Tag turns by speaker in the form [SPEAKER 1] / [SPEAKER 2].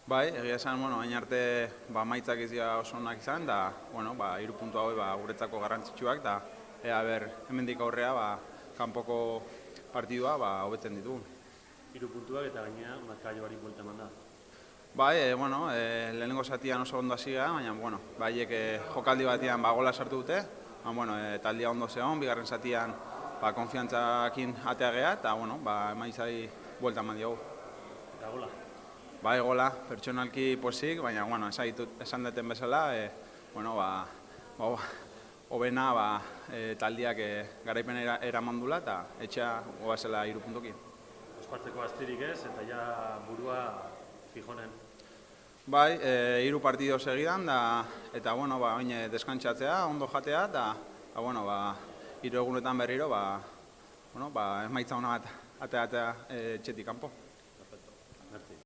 [SPEAKER 1] Bai, egia esan, hain arte emaitzak ez dira oso onak izan, da, 3 puntu hauek guretzako garrantzitsuak, da, hemendik aurrea, kanpoko partidua hobetzen ditugu.
[SPEAKER 2] 3 puntuak eta gainera markagailuari buelta eman da.
[SPEAKER 1] Bai, lehenengo zatian oso ondo hasi gara, baina, baiek jokaldi batean gola sartu dute, taldia ondo zegoen, bigarren zatian konfiantzakin atea gea, eta, emaitzari buelta eman diogu.
[SPEAKER 2] Eta gola?
[SPEAKER 1] Bai, gola, pertsonalki pozik, baina, esan duten bezala, hobena taldiak garaipen eraman dula eta etxea goazela 3 puntukin.
[SPEAKER 2] Ospartzeko astirik ez, eta ja burua fijonen.
[SPEAKER 1] Bai, 3 partido segidan, eta, oin deskantsatzea, ondo jatea, eta, 3 egunetan berriro, emaitza hona bat atea etxetik kanpo.